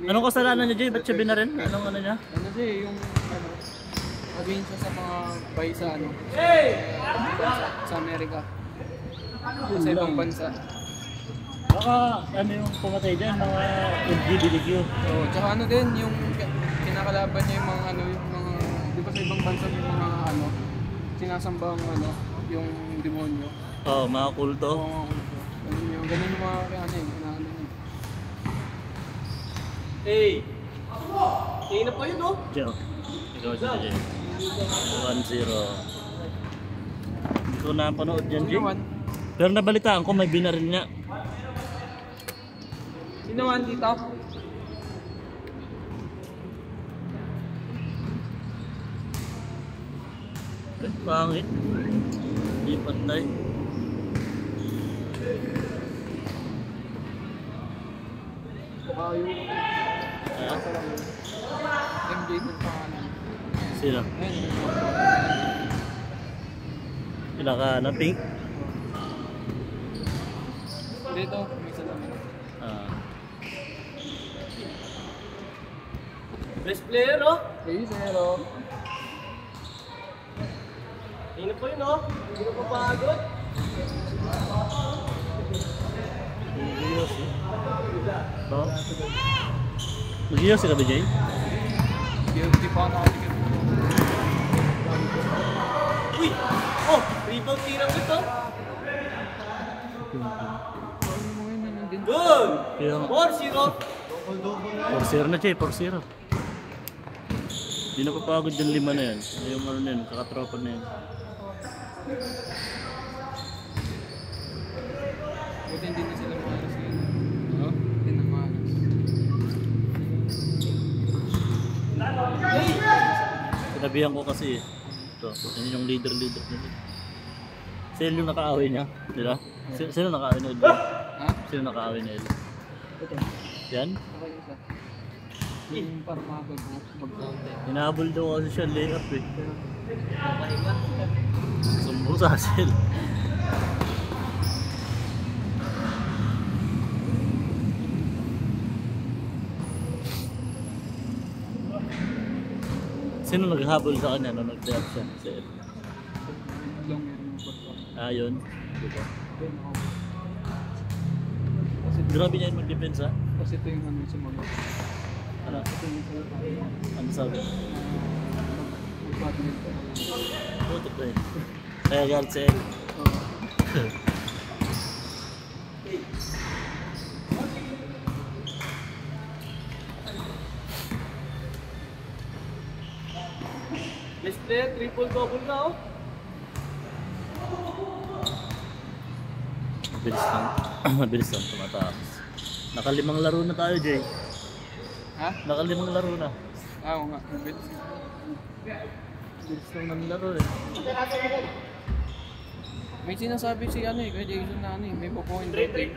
Anong kasalanan niya, Jay? Ba't siya binarin? Anong ano niya? Ano siya yung ano, against siya sa mga bay sa ano, sa Amerika. Sa ibang bansa. Baka ano yung pumatay dyan, mga LGBTQ. Oo, tsaka ano din, yung kinakalaban niya yung mga ano, yung mga, di ba sa ibang bansa may mga ano, sinasambang ano, yung demonyo. Oo, mga kulto. Oo, ganun yung mga ano eh, ano eh. Hey! Tingin na pa yun, oh! Jay, ikaw si Jay. 1-0. Hindi ko napanood yan, Jay. Pero nabalitaan ko may binaril niya. Sino man dito? Pangit. Hindi patay. Yung Ah, MJ kung pangalan. sino? Ayun. Pinaka na pink? Dito, may salamin. Ah. Best player, oh! Hey, zero. Tingin po yun, oh! Hindi na papagod. Mag-ios eh. Oh. Mag-ios ka ba, Jay? Hindi pa ako nakaligid. Uy! Oh! Rebound tirang ito! Good! 4-0! 4-0 na, Jay. 4-0. Hindi na papagod yung 5 na yan. Yung ano na yun, kakatropa na yan. Buti hindi na sila mahalas ngayon. Oo? Hindi na mahalas. Sinabihan ko kasi eh. Ito, yun yung leader nila. Sino yung nakaaway niya? Diba? Sino nakaaway na Edwin? Ha? Sino nakaaway na Edwin? Ito. Yan? Okay isa. Yung parang mag-counter. Hinahabol daw kasi siya layup eh. Sumbong sa hasil. Sino naghabol sa kanya nung nag-layup siya? Si Ed. Lang meron yung pagkakas. Ah, yun. Diba? Kasi Grabe niya yung mag-defense ha? ito yung ano sa mga. Ano? Ito yung sa Ano sabi? mag-badminton. Puto ko eh. Kaya galit si Ed. Let's play, triple-double na, oh. Mabilis lang tumatapos. Nakalimang laro na tayo, Jay. Ha? Nakalimang laro na. Ah, oo nga. Bilis. Bilis lang ng laro eh. May sinasabi si ano eh, kay Jason na ano eh, may pupuin rating.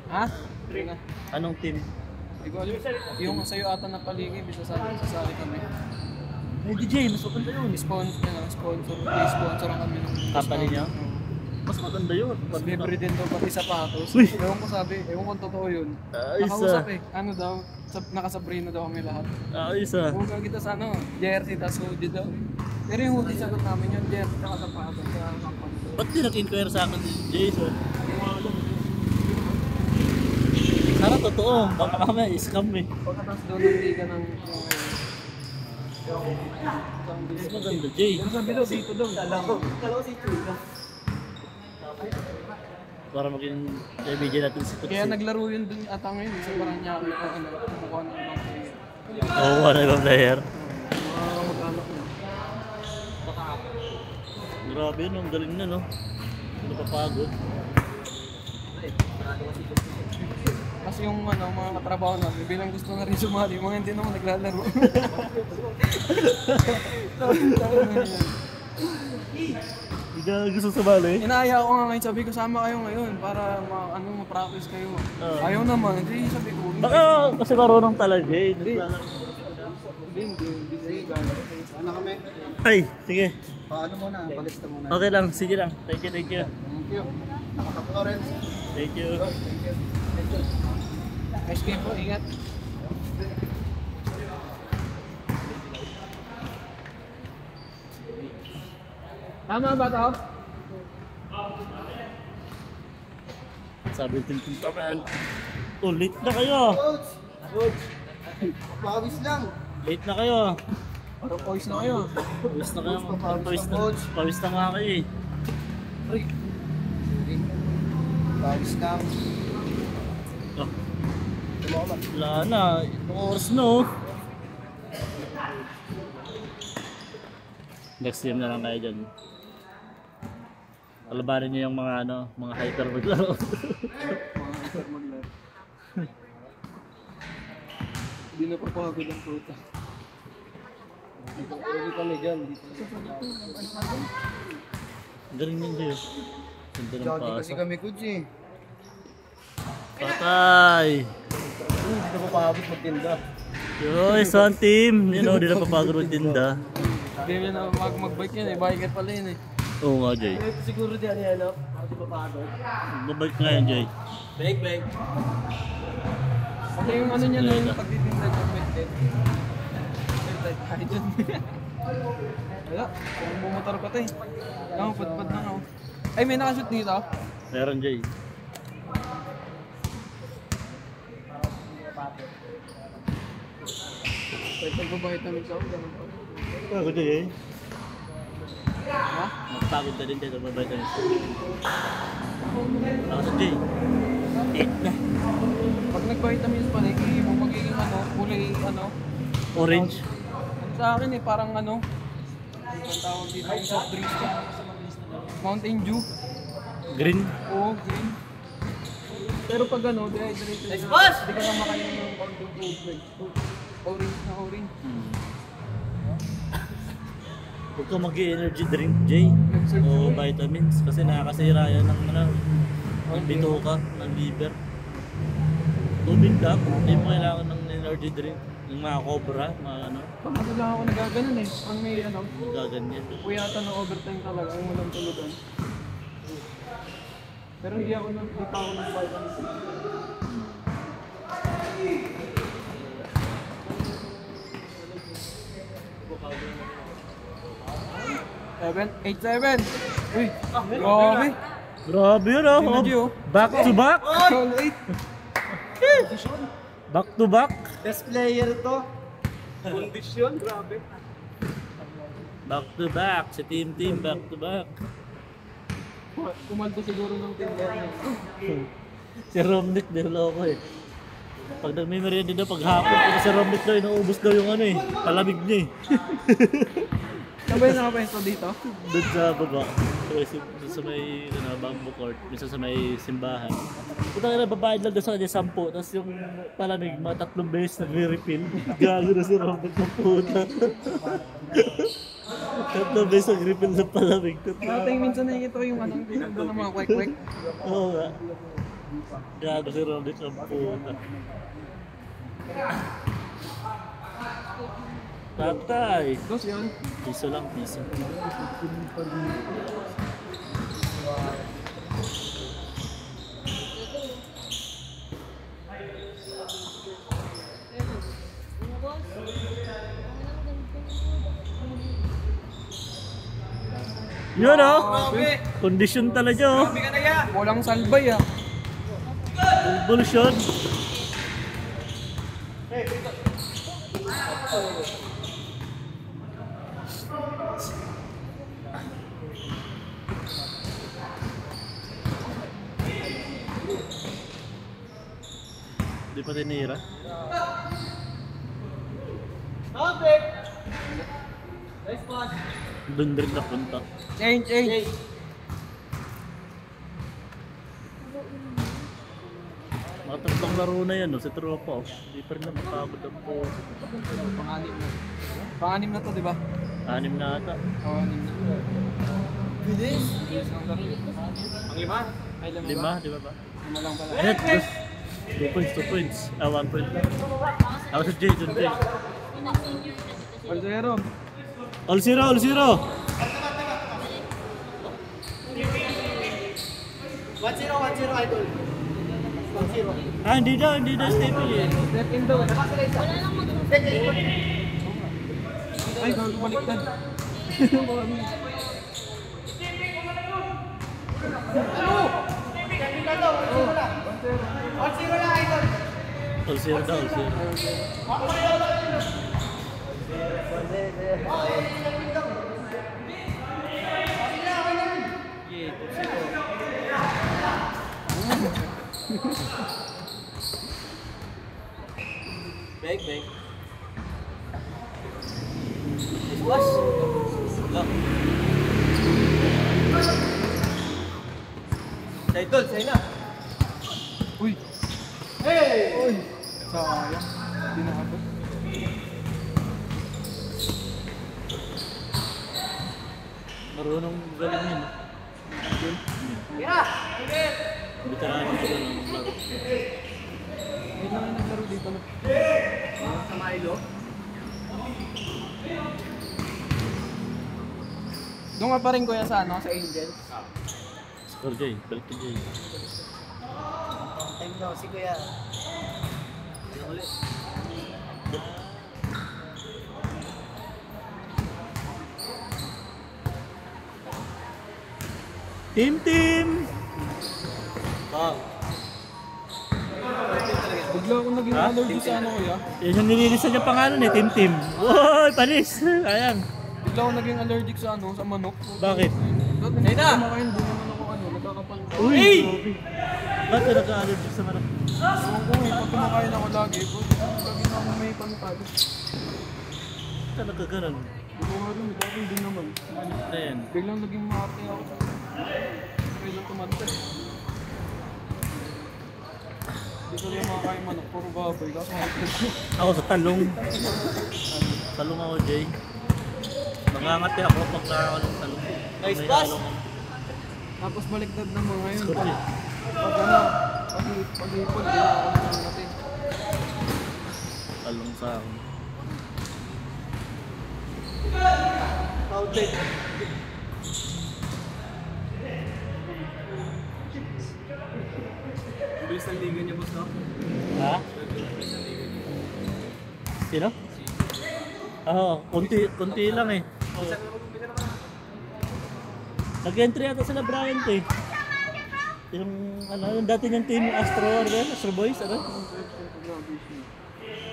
Ha? Yun na. Anong team? Hindi ko alam. Yung sa'yo ata na paligid, bisa sasali kami. Ay, DJ, mas maganda yun. May sponsor ang kami ng Company niya? Mas maganda yun. Mas libre din daw pati sapatos. Uy! Ewan ko totoo yun. Ayos Nakausap eh. Ano daw, nakasabrino daw kami lahat. Ayos ah. Huwag kita sa ano, jersey, tas hoodie daw. Pero yung hoodie sagot namin yun, jersey, tsaka sapatos sa company. Ba't di nag-inquire sa akin si Jason? Sana totoo. Baka mamaya scam eh. Pagkatapos doon ng liga ng Mas maganda, Jay. yung sabi daw dito daw. Kalaw si Chuga. Para maging kaibigan natin si Tutsi. Kaya naglaro yun dun ata ngayon. Sa Paranaque na ano, kumukuha ng ibang player. Oo, ano ibang player? Mga mag-anak niya. Grabe no, ang galing na no. Hindi napapagod. Kasi yung ano, mga katrabaho namin, bilang gusto na rin sumali, mga hindi naman naglalaro. Hindi ka gusto sumali? Inaaya ko nga ngayon, sabi ko sama kayo ngayon para ma-practice kayo. Ayaw naman, hindi sabi ko. Baka kasi marunong talaga eh. Hindi. Ano kami? Ay, sige. Paano muna, palista muna. Okay lang, sige lang. Thank you. Thank you. Nakaka-Florence. Thank you. Thank you. Nice game po, ingat. Tama ba to? Sabi din pa man. Oh, late na kayo. Coach! Pawis lang. Late na kayo. Parang poise na kayo. Pawis na kayo. Pawis na, coach. Pawis na nga kayo eh. Pawis lang. Oh. Wala na. Itong oras na oh. Next game na lang kayo dyan. Alabanin niyo yung mga ano, mga hyper maglaro. Hindi na papagod ang puta. Hindi kami dyan. Galing yun Jay. Ganda ng Jogging kasi pasa. kami, coach eh. Patay! Hindi na papabot magtinda. Yoy, saan team? You know, di na papagod tinda. Hindi na mag-bike yan eh. Biker pala yun eh. Oo nga Jay. Siguro di ano, hindi papabot. Babalik nga yan Jay. Bake. Kasi yung ano niya na yung pagtitinda niya with it. Tayo dyan. Wala. Kung bumotor ko to eh. Ako, pad na ako. Ay, may nakashoot dito. Meron Jay. Kahit nagbabitamins ako, ganun pa. Ako Jay eh. Ha? Magpagod na din Jay sa babay tayo. Ako sa Jay. 8 na. Pag nagvitamins pa, hindi mo magiging ano, kulay ano. Orange. Ano sa akin eh, parang ano. Ang tawag dito, yung soft drinks ko. Mountain Dew. Green. Oo, green. Pero pag ano, dehydrated. Next boss! Hindi ka na makain ng konting tubig. Orange na orange. Huwag ka mag-energy drink Jay. O vitamins. Kasi nakakasira yan ng ano. Ang bituka, ng liver. Tubig lang. Hindi mo kailangan ng energy drink. Yung mga cobra, mga ano. Pag ano lang ako nagaganon eh. Ang may ano, Gaganyan. puyatan ng overtime talaga, ang walang tulugan. Pero hindi pa ako ng vitamins. 7-8-7. Uy, grabe. Grabe yun ah. Energy, oh. Back to back. All 8. Back to back. Best player to. Kondisyon, grabe. Back to back. Si team back to back. Kumalto siguro ng team niya. Si Romnick niloko eh. Pag nagme-merienda daw, pag hapon, kung si Romnick daw, inuubos daw yung ano eh. Palamig niya eh. Saan ba yung nakapwesto dito? Doon sa baba. Doon sa may bamboo court. Minsan sa may simbahan. Punta ka na, babayad lang doon sa kanya 10. Tapos yung palamig, mga 3 beses nagre-refill. Gago na si Romnick ng puta. 3 beses nag-refill ng palamig. Nating minsan nakikita ko yung anong tinagdo ng mga kwek-kwek. Oo nga. Gago si Romnick ng puta. Tatay! Dos yun. Piso lang, piso. Yun oh! Kondisyon talaga oh! Walang salbay ah. Convulsion! Di pa tinira. Doon rin napunta. Change. Mga tatlong laro na yan, no? Sa tropa. Hindi pa rin na makabod ang po. Pang-anim na. Pang-anim na to, di ba? 6 na ata. Oo, 6 na. Bilis. Bilis ng laro. Ang 5? Ay, 5 ba? 5, di ba ba? 5 lang pala. Net, 2 points, 2 points. 1 point lang. Ako sa Jay, John Jay. 1-0. All zero, all zero! 1-0, idol. Hindi daw staple eh. Step in daw. Ay, gano'n baliktad. All zero daw, all zero. Beg. Squash. Go. Sa idol, sa'yo na. Uy! Hey! Uy! Sayang. Hindi nakabot. Marunong galing yun. Veterano ko ng laro. Hindi lang naglaro dito na. Sa Milo. Doon nga pa rin kuya sa ano, sa Angel. Score Jay, balik to Jay. Time na si Kuya. Ulit. Team! Bang. Bigla ako naging allergy sa ano kuya. Yan yung nililisan niya pangalan eh, Team. Uy, panis! Ayan. Bigla ako naging allergic sa ano, sa manok. Bakit? Ay na! Kumakain din naman ako ano, nagkakapal. Uy! Ba't ka nagka-allergic sa manok? Ewan ko eh, pag kumakain ako lagi, lagi na ako may pantal. Talaga ganun. Hindi ko rin, dati din naman. Ayan. Biglang naging maarte ako. Biglang tumantal. Hindi ko rin makakain manok, puro baboy. Kaso Ako sa talong. Talong ako, Jay. Nangangati ako pag nakakalong talong. Nice May pass! talong. tapos baliktad na mga yun. Score Jay. Pag ano, pag-ipon, hindi na ako nangangati. Talong sa akin. Outlet. Bilis ng liga niya, boss, no? Ha? Sino? Oo, konti lang eh. Nag-entry ata sila Bryant eh. Yung ano, yung dati niyang team Astro Boys, ano?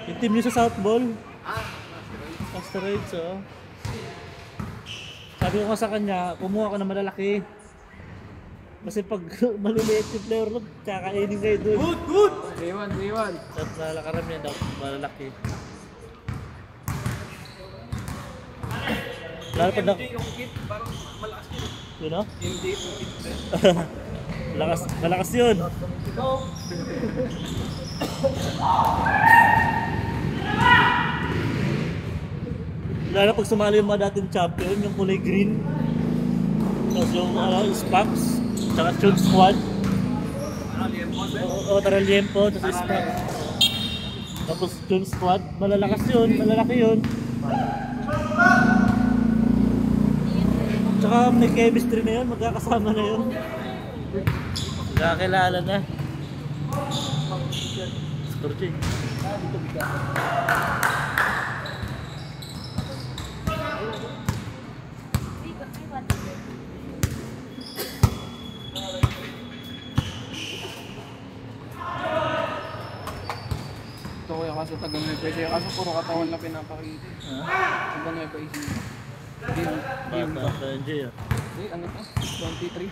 Yung team niyo sa South Ball. Asteroids, oh. Sabi ko sa kanya, kumuha ko na malalaki. Kasi pag maliliit yung player load, kakainin kayo dun. Good! Day one. At nalakaramihan daw, malalaki. Lalo pa na... Yung kit, parang malakas yun. You know? Hindi, yung kit. Malakas yun. Lalo pag sumali yung mga dating champion, yung kulay green. Tapos yung Spax, tsaka Chud Squad. O Taraliempo, tapos Spax. Tapos Chud Squad, malalakas yun, malalaki yun. Tsaka may chemistry na yun, magkakasama na yun. Magkakilala na. Score Jay. Ito kuya kaso tagal na pwede. Kaso puro katawan na pinapakita. Tagal na pwede. Bata pa yun Jay ah. Ano to? 23.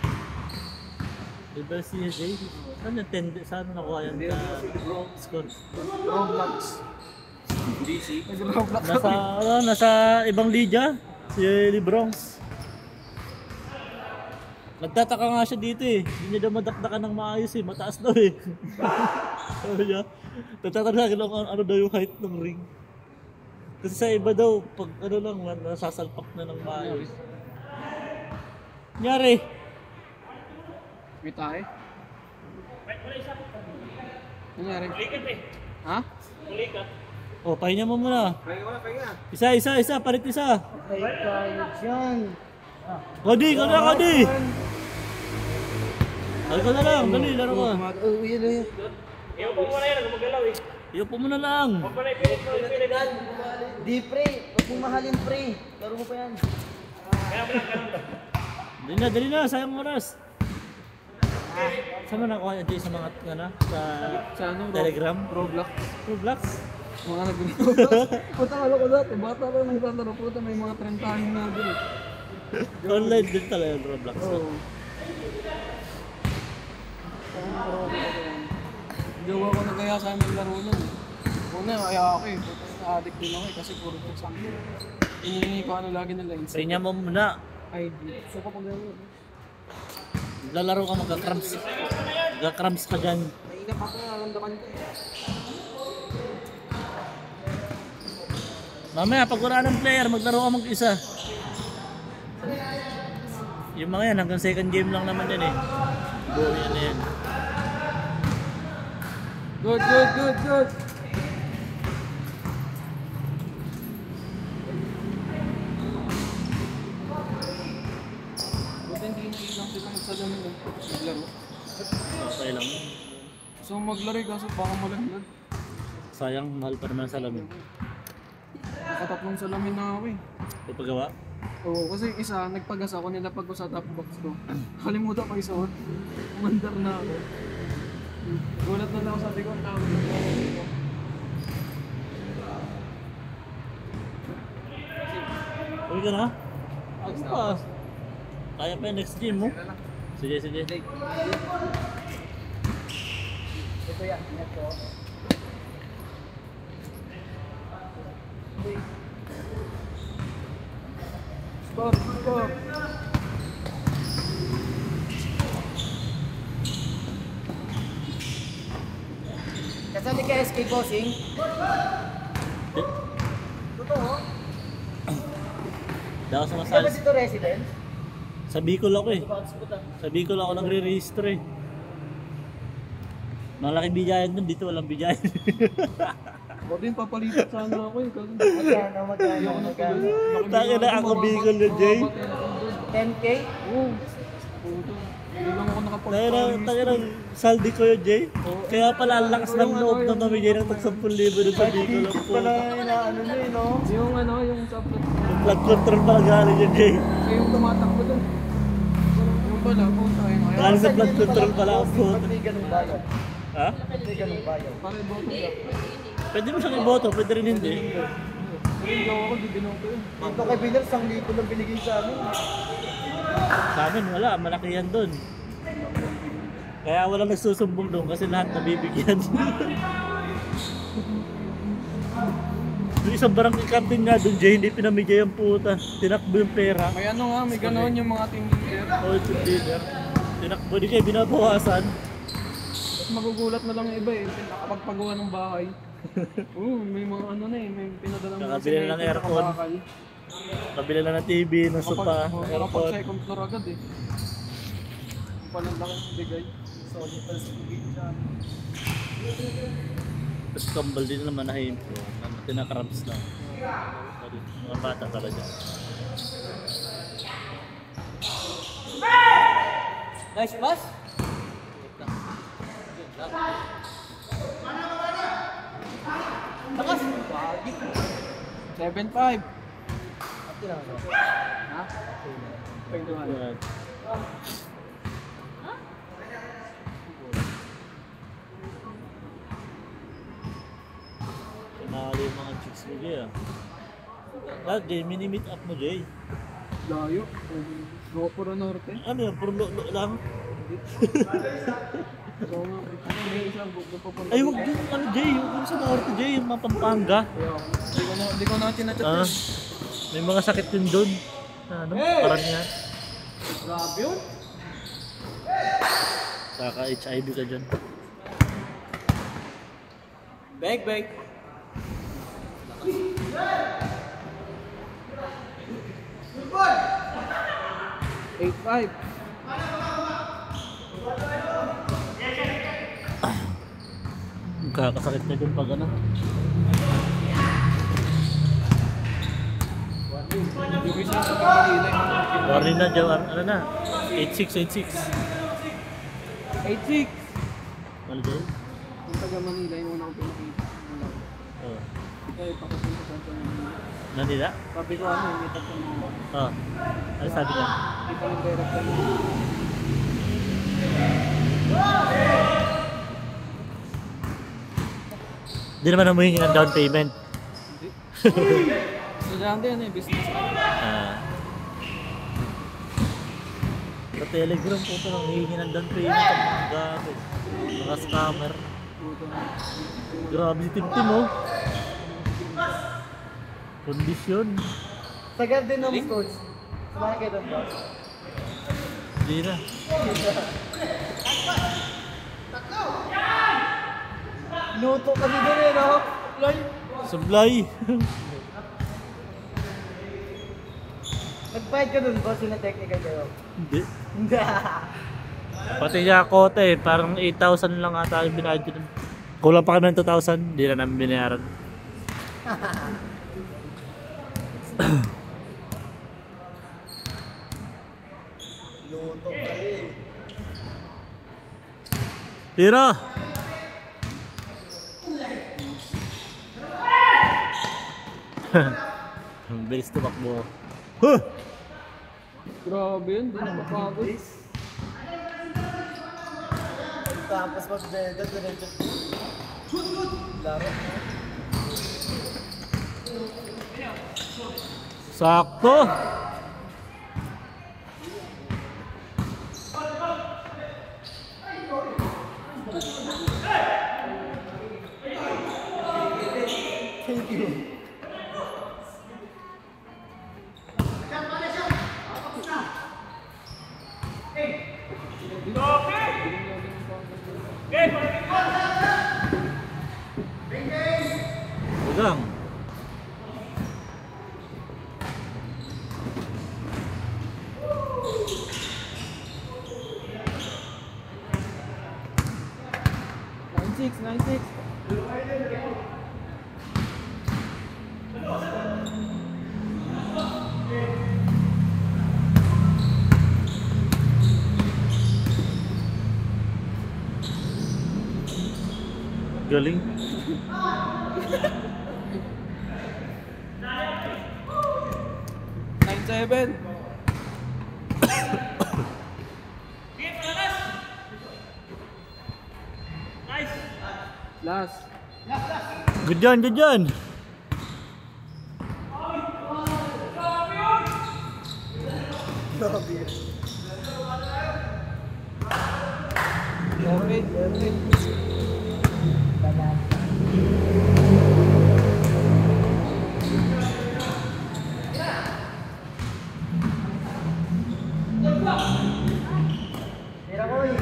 Diba si Jay? Saan yung 10? Saan nakuha yan ka score? Roblox. DC. Roblox. Nasa ibang liga. Si Libronx. Nagtataka nga siya dito eh. Hindi niya daw madakdakan ng maayos eh. Mataas daw eh. Sabi niya. Nagtataka lang ano daw yung height ng ring. Kasi sa iba daw, pag ano lang, nasasalpak na ng maayos. Nyari. May tayo. Nangyari? Ha? O, pahinga mo muna. Pahinga. Isa, palit isa. Ay, kayot yan. Kodi! Ay ko na lang, dali, laro ka. Yun. Iupo mo na lang. Di pre, huwag mong mahalin pre. Laro mo pa yan. Dali na, sayang oras. Saan mo nakuha yan, Jay, sa mga, Sa ano, Telegram? Roblox. Roblox? Mga nag-Roblox. Puta, kala ko dati. Bata pa nagtataro. Puta, may mga 30 anos na doon. Online din talaga yung Roblox. Oo. Jowa ko na kaya sa amin laro nun. Una, kaya ako eh. Addict din ako eh. Kasi puro po sa akin. Inihingi ko ano lagi nila. Pinya mo muna. ID. So kapag gano'n. Lalaro ka, magka-cramps. Magka-cramps ka dyan. Mainap ako, naramdaman ko eh. Mamaya, pag wala ng player, maglaro ka mag-isa. Yung mga yan, hanggang second game lang naman yan eh. Buo yan na yan. Good. Buti hindi na ilang sila magsalamin eh. Maglaro. Okay lang. So maglaro eh, kaso baka malaglag. Sayang, mahal pa naman sa salamin. Nakatatlong salamin na ako eh. Ipagawa? Oo, kasi isa, nagpagas ako nila pag ko sa top box ko. Kalimutan ko isuot. Mandar na ako. Gulat na lang sabi ko, ang tawag ko. Uwi ka na? Ako pa. Kaya pa yung next game mo? Sige. Ito yan, ingat ko. Stop. Kasali ka SK Bossing? Totoo? Hindi ako Hindi ka ba sumasali. dito resident? Sa Bicol ako eh. Sa Bicol ako nagre-register eh. Malaking bijayan dun, dito walang bijayan. Huwag din papalipat sana ako eh. Kasi Magkano? Taka na ako Bicol na, Jay. 10K? Oo. Puto. Hindi lang ako Taka na, saldi ko yun, Jay. Kaya pala ang lakas ng loob na namigay ng tag 10,000 dun sa Bicol. Ang puta. Inaano nyo eh, no? Yung sa plot. Yung flood control pala galing yun, Jay. Kasi yung tumatakbo dun. Yung pala, puta. Galing sa flood control pala ang puta. Pag may ganung bayad. Ha? Pag may ganung bayad. Para boto ka. Pwede mo siyang iboto, pwede rin hindi. Pero yung gawa ko, di binoto yun. Dito kay Binar, 1,000 lang binigay sa amin. Sa amin wala, malaki yan dun. Kaya walang nagsusumbong doon kasi lahat nabibigyan. Yung isang barangay captain nga doon, Jay, hindi pinamigay ang puta. Tinakbo yung pera. May ano nga, may ganoon yung mga team leader. O, yung leader. Tinakbo, di kayo binabawasan. Tapos magugulat na lang yung iba eh, nakapagpagawa ng bahay. Oo, may mga ano na eh, may pinadala mga Nakabili na ng aircon. Kabila na ng TV, ng sopa, Kapag aircon. second floor agad eh. Palalaki ng bigay. Tapos kambal din naman na him. Tinakrabs lang. Mga bata talaga. Nice pass? Takas! 7-5. Ate lang ako. Ha? 21. Yan. Pinakali yung mga chicks mo, Jay, ah. Lahat, Jay, mini-meet up mo, Jay. Layo. GoPro Norte. Ano yan, puro lo lang? So nga, may isang book na pupunta. Ay, wag yung ano, Jay, yung sa Norte, Jay, yung mga Pampanga. Hindi ko na tinachat Ah, yun. may mga sakit din doon. Ano, parang yan. Grabe yun. Kaka-HIV ka dyan. Bag. 8-5. Kakasakit na dun pag ano. Yung isa sa Manila. Warning na dyan, ano na? 8-6. 8-6. Malagay? Yung taga Manila, yung una ko pinakita. Oo. Kaya pakupunta sa Manila. Nandila? Sabi ko ano, may tatlo na. Oo. Ano sabi ka? Hindi pa nag-direct ka na. Hindi naman namuhin ng down payment. Estudyante yan eh, business ka. Sa Telegram po ito nang hihingi ng down payment ang mga gamit. Mga scammer. Grabe si Tim Tim oh. Kondisyon. Sa garden ng coach. Sumaya kayo doon, boss. Hindi na. Luto kami doon eh, no? Loy. Sablay. Nag-fight ka doon, boss, yung technical kayo. Hindi. Hindi. Pati niya kote eh. Parang 8,000 lang ata yung binayad ko. Kulang pa kami ng 2,000. Hindi na namin binayaran. Luto kami. Tira! Ang bilis tumakbo. Huh! Grabe yun, di na mapagod. Tapos magbeda, diretso. Laro. Sakto! Thank you. Ugang. Nine-six, 9-6. Galing. Nine-seven. Last. Good yan, good yan. Grabe. Okay, okay. Tira ko eh.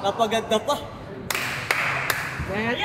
Napaganda pa. Net.